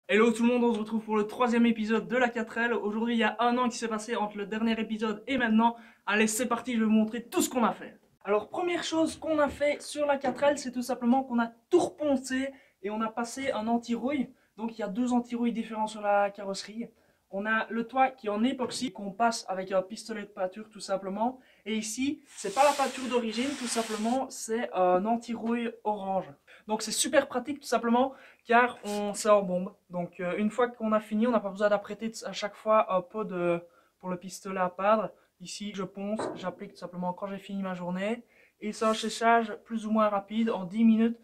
Hello tout le monde, on se retrouve pour le troisième épisode de la 4L. Aujourd'hui, il y a un an qui s'est passé entre le dernier épisode et maintenant. Allez, c'est parti, je vais vous montrer tout ce qu'on a fait. Alors, première chose qu'on a fait sur la 4L, c'est tout simplement qu'on a tout reponcé et on a passé un anti-rouille. Donc, il y a deux anti-rouilles différents sur la carrosserie. On a le toit qui est en époxy, qu'on passe avec un pistolet de peinture tout simplement. Et ici, c'est pas la peinture d'origine, tout simplement, c'est un anti-rouille orange. Donc c'est super pratique tout simplement car c'est en bombe. Donc une fois qu'on a fini, on n'a pas besoin d'apprêter à chaque fois un pot pour le pistolet à peindre. Ici je ponce, j'applique tout simplement quand j'ai fini ma journée. Et c'est un séchage plus ou moins rapide, en 10 minutes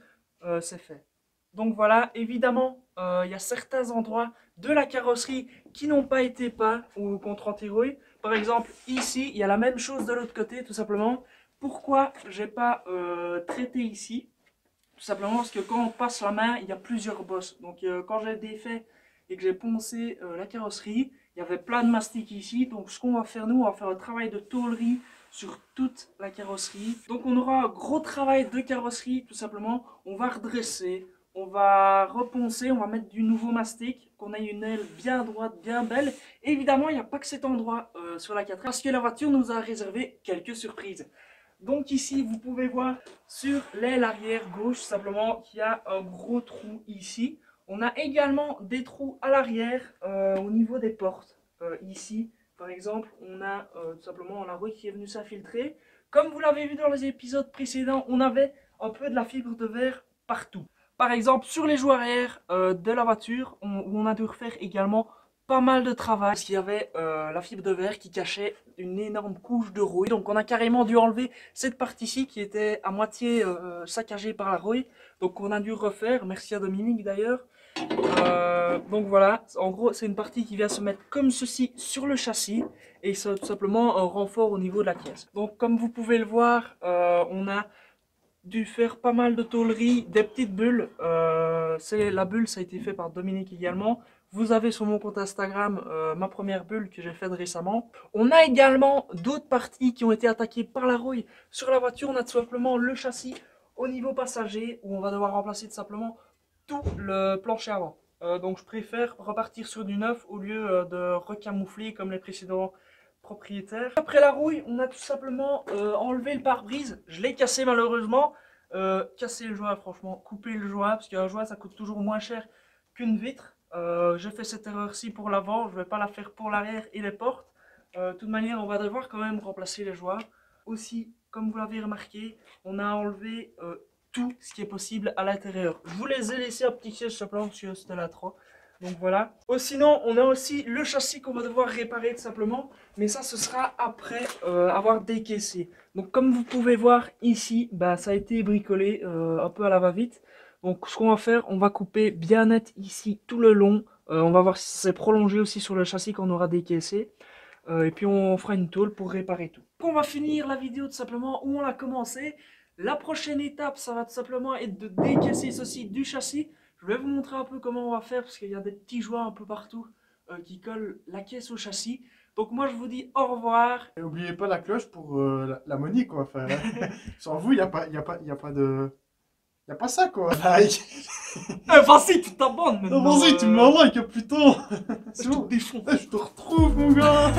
c'est fait. Donc voilà, évidemment, il y a certains endroits de la carrosserie qui n'ont pas été peints ou contre anti-rouille. Par exemple, ici, il y a la même chose de l'autre côté, tout simplement. Pourquoi j'ai pas traité ici? Tout simplement parce que quand on passe la main, il y a plusieurs bosses. Donc quand j'ai défait et que j'ai poncé la carrosserie, il y avait plein de mastic ici. Donc ce qu'on va faire nous, on va faire un travail de tôlerie sur toute la carrosserie. Donc on aura un gros travail de carrosserie tout simplement. On va redresser, on va reponcer, on va mettre du nouveau mastic, qu'on ait une aile bien droite, bien belle. Et évidemment, il n'y a pas que cet endroit sur la 4 parce que la voiture nous a réservé quelques surprises. Donc ici, vous pouvez voir sur l'aile arrière gauche, simplement, qu'il y a un gros trou ici. On a également des trous à l'arrière au niveau des portes. Ici, par exemple, on a tout simplement la rouille qui est venue s'infiltrer. Comme vous l'avez vu dans les épisodes précédents, on avait un peu de la fibre de verre partout. Par exemple, sur les joues arrière de la voiture, où on a dû refaire également pas mal de travail parce qu'il y avait la fibre de verre qui cachait une énorme couche de rouille. Donc on a carrément dû enlever cette partie-ci qui était à moitié saccagée par la rouille. Donc on a dû refaire, merci à Dominique d'ailleurs. Donc voilà, en gros c'est une partie qui vient se mettre comme ceci sur le châssis et c'est tout simplement un renfort au niveau de la caisse. Donc comme vous pouvez le voir, on a dû faire pas mal de tôleries, des petites bulles. La bulle, ça a été fait par Dominique également. Vous avez sur mon compte Instagram ma première bulle que j'ai faite récemment. On a également d'autres parties qui ont été attaquées par la rouille. Sur la voiture, on a tout simplement le châssis au niveau passager où on va devoir remplacer tout simplement tout le plancher avant. Donc je préfère repartir sur du neuf au lieu de recamoufler comme les précédents propriétaire. Après la rouille, on a tout simplement enlevé le pare-brise. Je l'ai cassé malheureusement. Casser le joint, franchement, couper le joint, parce qu'un joint ça coûte toujours moins cher qu'une vitre. J'ai fait cette erreur-ci pour l'avant, je ne vais pas la faire pour l'arrière et les portes. De toute manière, on va devoir quand même remplacer les joints. Aussi, comme vous l'avez remarqué, on a enlevé tout ce qui est possible à l'intérieur. Je vous les ai laissés un petit siège simplement parce que c'était là trop. Donc voilà. Sinon, on a aussi le châssis qu'on va devoir réparer tout simplement. Mais ça, ce sera après avoir décaissé. Donc comme vous pouvez voir ici, bah, ça a été bricolé un peu à la va-vite. Donc ce qu'on va faire, on va couper bien net ici tout le long. On va voir si c'est prolongé aussi sur le châssis qu'on aura décaissé. Et puis on fera une tôle pour réparer tout. Donc on va finir la vidéo tout simplement où on l'a commencé. La prochaine étape, ça va tout simplement être de décaisser ceci du châssis. Je vais vous montrer un peu comment on va faire parce qu'il y a des petits joints un peu partout qui collent la caisse au châssis. Donc moi je vous dis au revoir. Et n'oubliez pas la cloche pour la money quoi. Enfin, hein. Sans vous, il n'y a pas, y a pas de. Y a pas ça quoi. Like. Vas-y, tu t'abonnes maintenant. Non, vas-y, tu me like, putain. Je te défonce. Je te retrouve, mon gars.